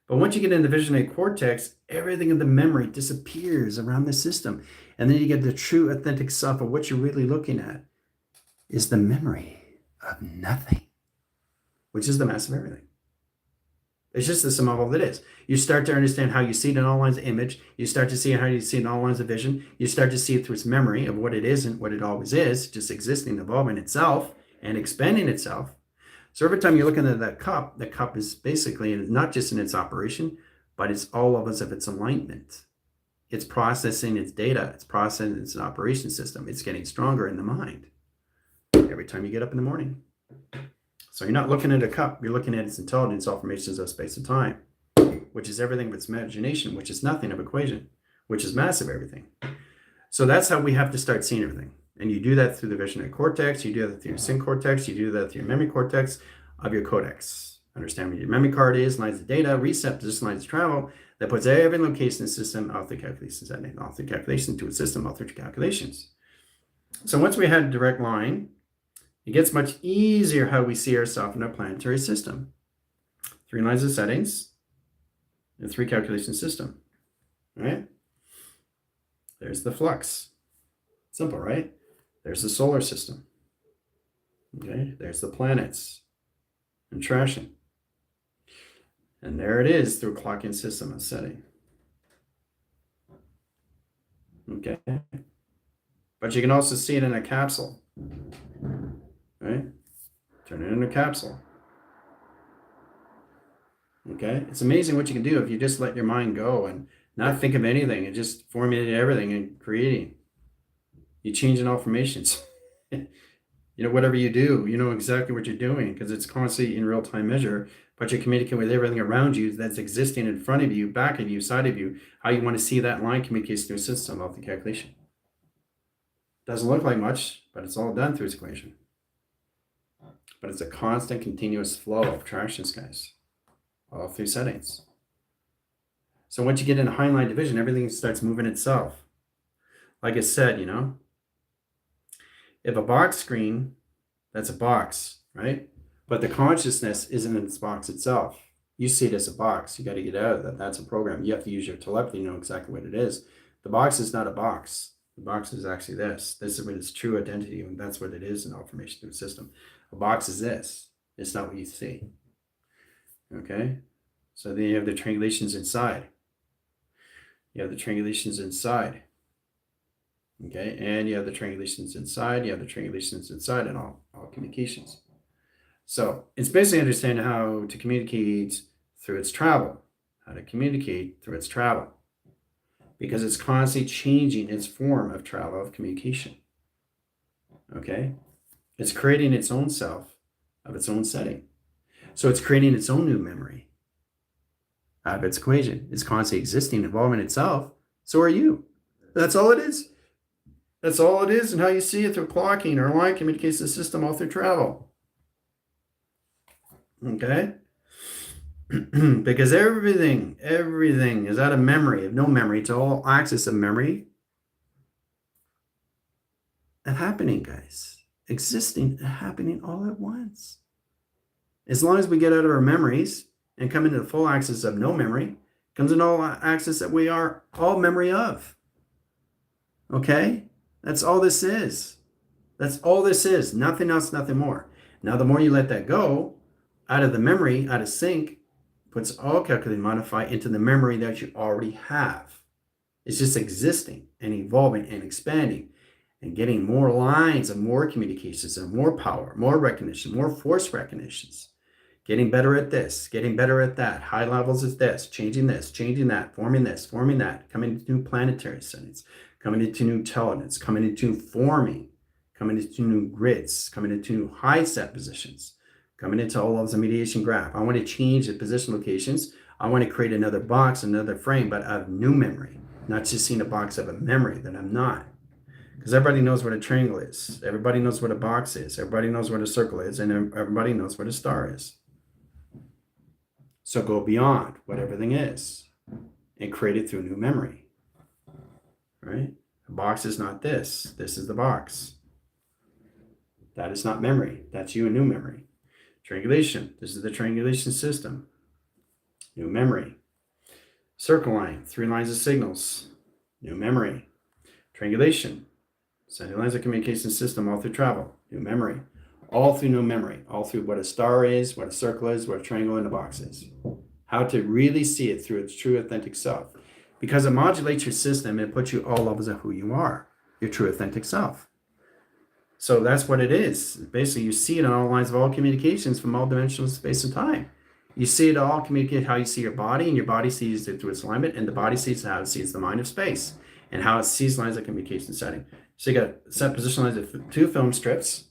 But once you get into the visionary cortex, everything in the memory disappears around the system. And then you get the true authentic self of what you're really looking at is the memory of nothing, which is the mass of everything. It's just the sum of all that is. You start to understand how you see it in all lines of image. You start to see how you see it in all lines of vision. You start to see it through its memory of what it isn't, what it always is, just existing, evolving itself and expanding itself. So every time you're looking at that cup is basically not just in its operation, but it's all levels of its alignment. It's processing its data. It's processing its operation system. It's getting stronger in the mind every time you get up in the morning. So you're not looking at a cup. You're looking at its intelligence, all formations of space and time, which is everything of its imagination, which is nothing of equation, which is massive everything. So that's how we have to start seeing everything. And you do that through the visionary cortex, you do that through your sync cortex, you do that through your memory cortex of your codex. Understand what your memory card is, lines of data, reset, position lines of travel, that puts every location in the system off the calculation setting, off the calculation to a system, off the calculations. So once we had a direct line, it gets much easier how we see ourselves in our planetary system. 3 lines of settings and 3 calculation system, right? There's the flux. Simple, right? There's the solar system. Okay, there's the planets and trashing. And there it is through a clock-in system of setting. Okay. But you can also see it in a capsule. Right? Turn it into a capsule. Okay? It's amazing what you can do if you just let your mind go and not think of anything and just formulate everything and creating. You change in all formations. You know, whatever you do, you know exactly what you're doing because it's constantly in real-time measure, but you're communicating with everything around you that's existing in front of you, back of you, side of you, how you want to see that line communicates through a system of the calculation. Doesn't look like much, but it's all done through its equation. But it's a constant, continuous flow of tractions, guys, all through settings. So once you get into high line division, everything starts moving itself. Like I said, you know, if a box screen, that's a box, right? But the consciousness isn't in this box itself. You see it as a box. You got to get out of that. That's a program. You have to use your telepathy to know exactly what it is. The box is not a box. The box is actually this. This is what its true identity, and that's what it is in all formation through the system. A box is this. It's not what you see. Okay? So then you have the triangulations inside. You have the triangulations inside. Okay, and you have the triangulations inside, you have the triangulations inside and all communications. So it's basically understanding how to communicate through its travel, how to communicate through its travel, because it's constantly changing its form of travel, of communication. Okay, it's creating its own self of its own setting. So it's creating its own new memory out of its equation. It's constantly existing, evolving itself. So are you. That's all it is. That's all it is, and how you see it through clocking or line communication system all through travel. Okay? Because everything is out of memory, of no memory. It's all access of memory and happening, guys. Existing and happening all at once. As long as we get out of our memories and come into the full access of no memory, comes in all access that we are all memory of. Okay? That's all this is. That's all this is. Nothing else, nothing more. Now, the more you let that go, out of the memory, out of sync, puts all calculate and modify into the memory that you already have. It's just existing and evolving and expanding and getting more lines and more communications and more power, more recognition, more force recognitions. Getting better at this, getting better at that, high levels of this, changing that, forming that, coming into new planetary settings, coming into new intelligence, coming into forming, coming into new grids, coming into new high set positions, coming into all levels of mediation graph. I want to change the position locations. I want to create another box, another frame, but of new memory, not just seeing a box of a memory that I'm not. Because everybody knows what a triangle is. Everybody knows what a box is. Everybody knows what a circle is. And everybody knows what a star is. So go beyond what everything is and create it through new memory. Right? A box is not this. This is the box. That is not memory. That's you in new memory. Triangulation. This is the triangulation system. New memory. Circle line. 3 lines of signals. New memory. Triangulation. Sending lines of communication system all through travel. New memory. All through new memory. All through what a star is, what a circle is, what a triangle and a box is. How to really see it through its true authentic self. Because it modulates your system and puts you all levels of who you are. Your true authentic self. So that's what it is. Basically, you see it on all lines of all communications from all dimensions of space and time. You see it all communicate how you see your body, and your body sees it through its alignment, and the body sees how it sees the mind of space, and how it sees lines of communication setting. So you got set position lines of 2 film strips,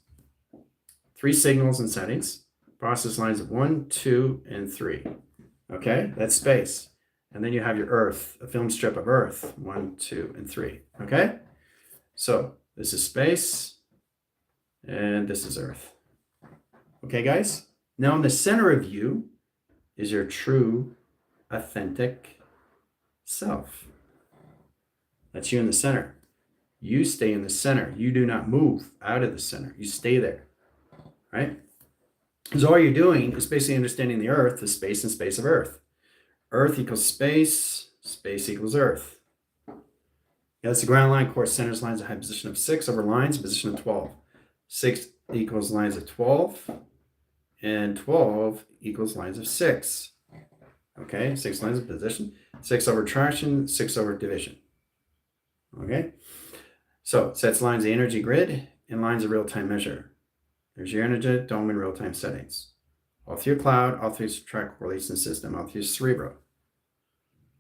3 signals and settings, process lines of 1, 2, and 3. Okay, that's space. And then you have your Earth, a film strip of Earth, 1, 2, and 3. Okay, so this is space. And this is Earth. Okay, guys? Now in the center of you is your true, authentic self. That's you in the center. You stay in the center. You do not move out of the center. You stay there. Right? Because all you're doing is basically understanding the Earth, the space and space of Earth. Earth equals space, space equals Earth. That's the ground line, course centers, lines of high position of 6 over lines, position of 12. 6 equals lines of 12, and 12 equals lines of 6. Okay, 6 lines of position, 6 over traction, 6 over division. Okay, so sets lines of energy grid and lines of real-time measure. There's your energy, dome, and real-time settings. All through your cloud, all through your track correlation system, all through your cerebro.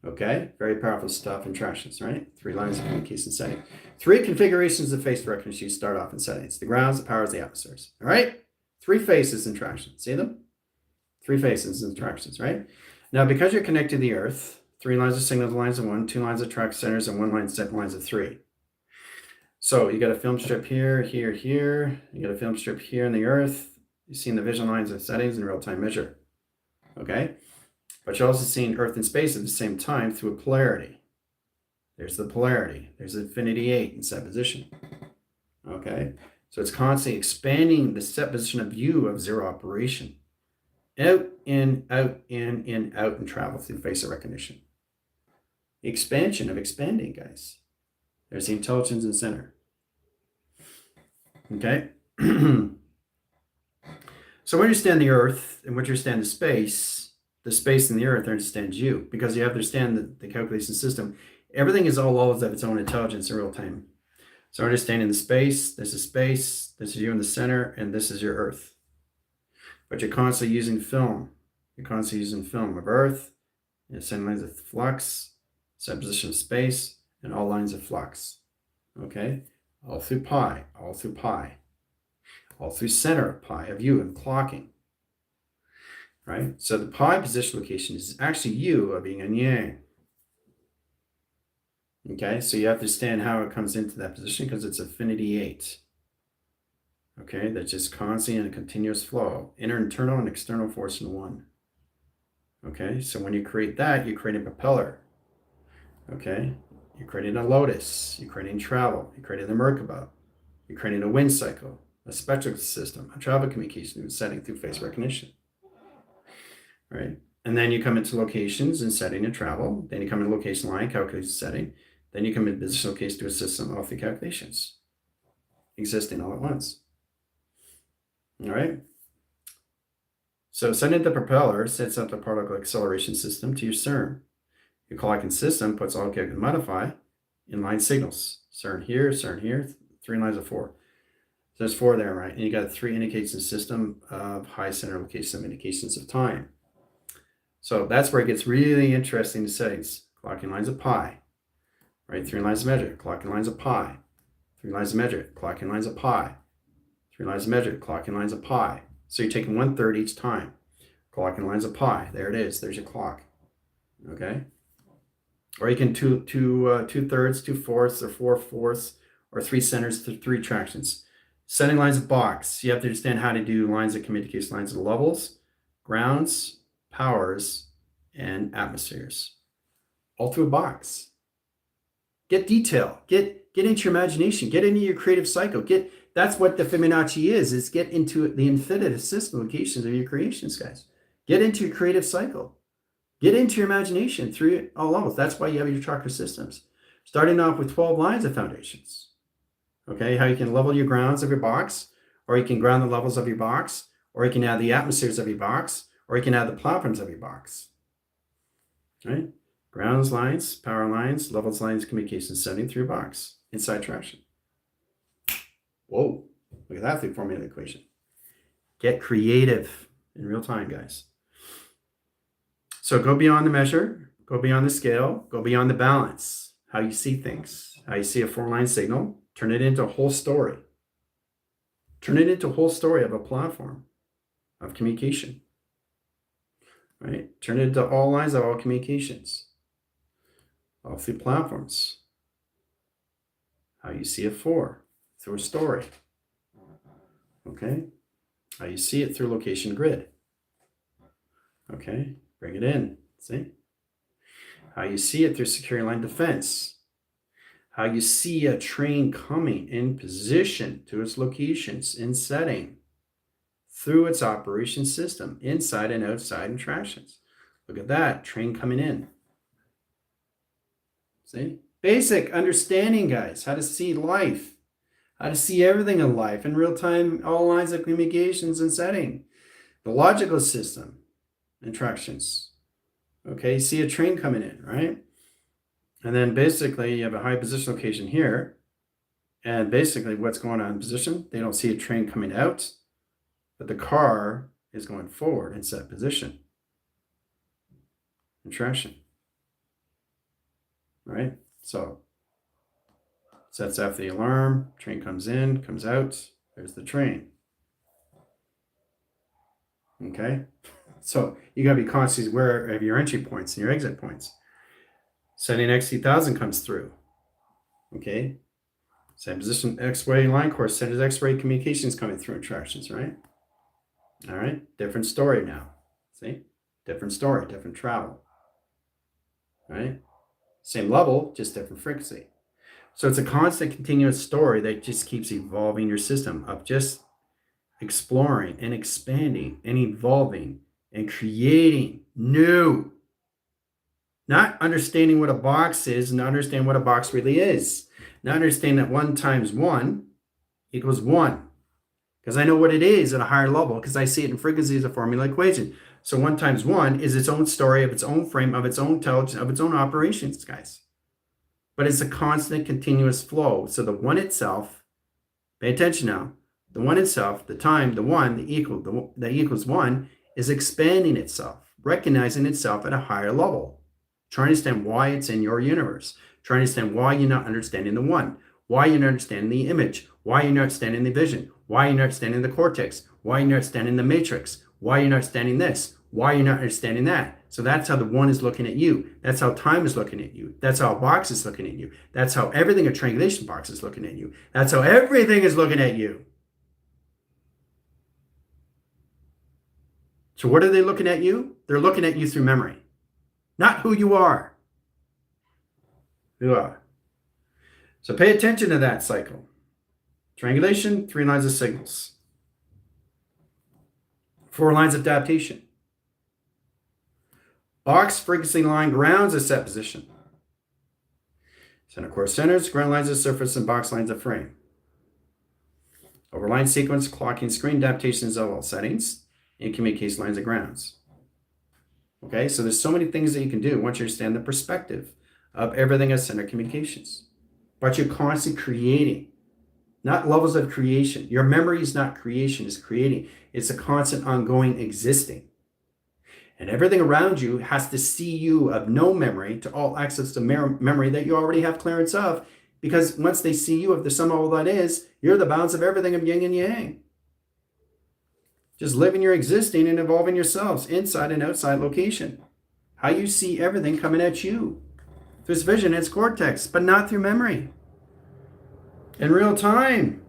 Okay, very powerful stuff in tractions, right? 3 lines of communication setting. 3 configurations of face recognition you start off in settings. The grounds, the powers, the atmospheres. All right? 3 faces in tractions. See them? 3 faces in tractions, right? Now, because you're connected to the Earth, 3 lines of signal, lines of 1, 2 lines of track centers, and 1 line set lines of 3. So you got a film strip here, here, here. You got a film strip here in the Earth. You've seen the vision lines of settings and real-time measure. Okay? But you're also seeing Earth and space at the same time through a polarity. There's the polarity. There's infinity 8 in set position. Okay? So it's constantly expanding the set position of view of zero operation. Out, in, out, in, out, and travel through face of recognition. The expansion of expanding, guys. There's the intelligence in the center. Okay? So when you understand the Earth and when you understand the space and the Earth understands you, because you understand the calculation system. Everything is all laws of its own intelligence in real time. So understanding the space, this is you in the center, and this is your Earth. But you're constantly using film. You're constantly using film of Earth, and send lines of flux, set position of space, and all lines of flux. Okay? All through pi, all through pi. All through center of pi of you and clocking. Right? So the pi position location is actually you of being a yang. Okay, so you have to understand how it comes into that position because it's affinity 8. Okay, that's just constant and a continuous flow. Internal and external force in 1. Okay, so when you create that, you create a propeller. Okay, you're creating a lotus, you're creating travel, you're creating a Merkaba, you're creating a wind cycle, a spectral system, a travel communication setting through face recognition. Right? And then you come into locations and setting and travel. Then you come into location line, calculation setting. Then you come into positional case to a system of the calculations existing all at once. All right. So setting the propeller sets up the particle acceleration system to your CERN. Your clocking system puts all calculate and modify in line signals. CERN here, 3 lines of 4. So there's 4 there, right? And you got 3 indication system of high center location of indications of time. So that's where it gets really interesting in settings. Clocking lines of pi, right? 3 lines of measure, clocking lines of pi. 3 lines of measure, clocking lines of pi. 3 lines of measure, clocking lines of pi. So you're taking 1/3 each time. Clocking lines of pi. There it is. There's your clock. Okay. Or you can 2/3, 2/4, or 4/4, or 3 centers to 3 tractions. Setting lines of box. You have to understand how to do lines of communication, lines of levels, grounds, powers, and atmospheres. All through a box. Get detail. Get into your imagination. Get into your creative cycle. That's what the Fibonacci is. It's get into the infinite system locations of your creations, guys. Get into your creative cycle. Get into your imagination through all levels. That's why you have your chakra systems. Starting off with 12 lines of foundations. Okay, how you can level your grounds of your box, or you can ground the levels of your box, or you can add the atmospheres of your box, or you can add the platforms of your box. Right? Grounds lines, power lines, levels lines, communication setting through your box. Inside traction. Whoa, look at that through formula equation. Get creative in real time, guys. So go beyond the measure, go beyond the scale, go beyond the balance, how you see things, how you see a 4-line signal, turn it into a whole story. Turn it into a whole story of a platform of communication. Right? Turn it into all lines of all communications. All through platforms. How you see a 4 through a story. Okay? How you see it through location grid. Okay? Bring it in. See? How you see it through security line defense. How you see a train coming in position to its locations in setting through its operation system, inside and outside interactions. Look at that, train coming in. See? Basic understanding, guys, how to see life, how to see everything in life in real time, all lines of communications and setting. The logical system, interactions. Okay, see a train coming in, right? And then basically you have a high position location here. And basically what's going on in position, they don't see a train coming out, but the car is going forward in set position. Interaction. Right? So sets off the alarm, train comes in, comes out, there's the train. Okay? So you got to be constantly aware of your entry points and your exit points. Setting X3000 comes through. Okay? Same position, X-ray line course, set X-ray communications coming through interactions, right? All right? Different story now. See? Different story, different travel. Right? Same level, just different frequency. So it's a constant continuous story that just keeps evolving your system of just exploring and expanding and evolving and creating new. Not understanding what a box is, not understanding what a box really is. Not understanding that 1 times 1 equals 1. Because I know what it is at a higher level, because I see it in frequency as a formula equation. So 1 times 1 is its own story of its own frame, of its own intelligence, of its own operations, guys. But it's a constant, continuous flow. So the 1 itself, pay attention now, the 1 itself, the time, the 1, the equals 1, is expanding itself, recognizing itself at a higher level, trying to understand why it's in your universe, trying to understand why you're not understanding the 1, why you're not understanding the image, why you're not understanding the vision, why you're not understanding the cortex, why you're not understanding the matrix, why you're not understanding this, why you're not understanding that, So that's how the one is looking at you. That's how time is looking at you. That's how a box is looking at you. That's how everything, a triangulation box, is looking at you. That's how everything is looking at you. So what are they looking at you? They're looking at you through memory, not who you are. Who you are. So pay attention to that cycle. Triangulation, 3 lines of signals. 4 lines of adaptation. Box, frequency line, grounds a set position. Center core centers, ground lines of surface, and box lines of frame. Overline sequence, clocking, screen adaptations of all settings, and communication lines of grounds. Okay, so there's so many things that you can do once you understand the perspective of everything as center communications. But you're constantly creating, not levels of creation. Your memory is not creation, it's creating. It's a constant ongoing existing. And everything around you has to see you of no memory to all access to memory that you already have clearance of. Because once they see you, if the sum of all that is, you're the balance of everything of yin and yang. Just living your existing and evolving yourselves inside and outside location. How you see everything coming at you. Through this vision, it's cortex, but not through memory. In real time.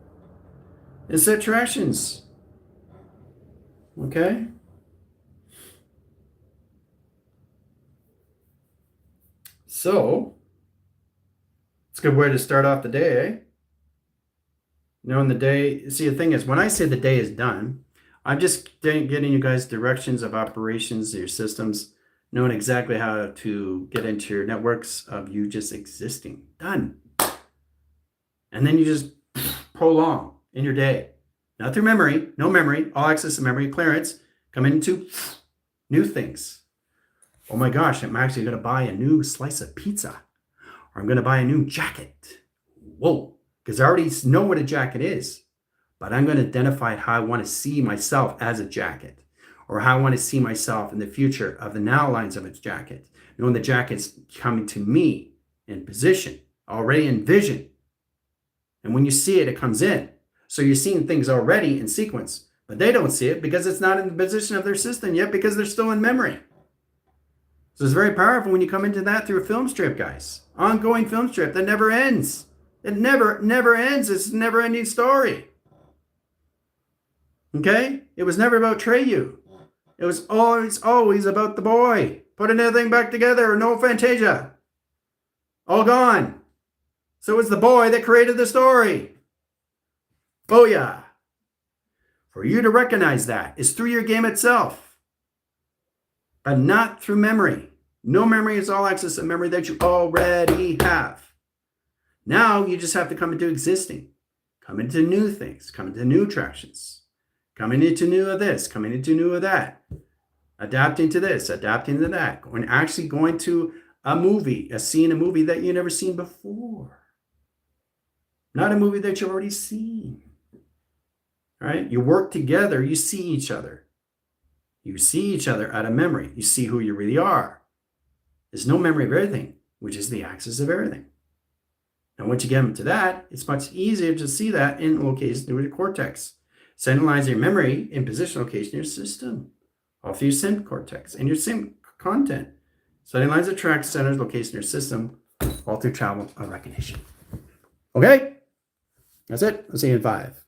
It's attractions. Okay? So, it's a good way to start off the day, eh? Knowing the day, see, the thing is, when I say the day is done, I'm just getting you guys directions of operations, your systems, knowing exactly how to get into your networks of you just existing. Done. And then you just prolong in your day. Not through memory, no memory, all access to memory, clearance, come into new things. Oh my gosh, I'm actually going to buy a new slice of pizza. Or I'm going to buy a new jacket. Whoa, because I already know what a jacket is. But I'm going to identify how I want to see myself as a jacket. Or how I want to see myself in the future of the now lines of its jacket. Knowing the jacket's coming to me in position, already in vision. And when you see it, it comes in. So you're seeing things already in sequence. But they don't see it because it's not in the position of their system yet because they're still in memory. So it's very powerful when you come into that through a film strip, guys. Ongoing film strip that never ends. It never ends. It's a never-ending story. Okay? It was never about Treyu. It was always about the boy. Putting everything back together. No Fantasia. All gone. So it's the boy that created the story. Booyah. For you to recognize that is through your game itself. But not through memory. No memory is all access to memory that you already have. Now you just have to come into existing. Come into new things. Come into new attractions. Coming into new of this. Coming into new of that. Adapting to this. Adapting to that. Actually going to a movie. Seeing a movie that you've never seen before. Not a movie that you've already seen. Right? You work together. You see each other. You see each other out of memory. You see who you really are. There's no memory of everything, which is the axis of everything. And once you get into that, it's much easier to see that in location with your cortex. Centralize your memory in position location in your system. All through your sim cortex and your sim content. Setting lines of track centers location in your system, all through travel of recognition. Okay? That's it. I'll see you in 5.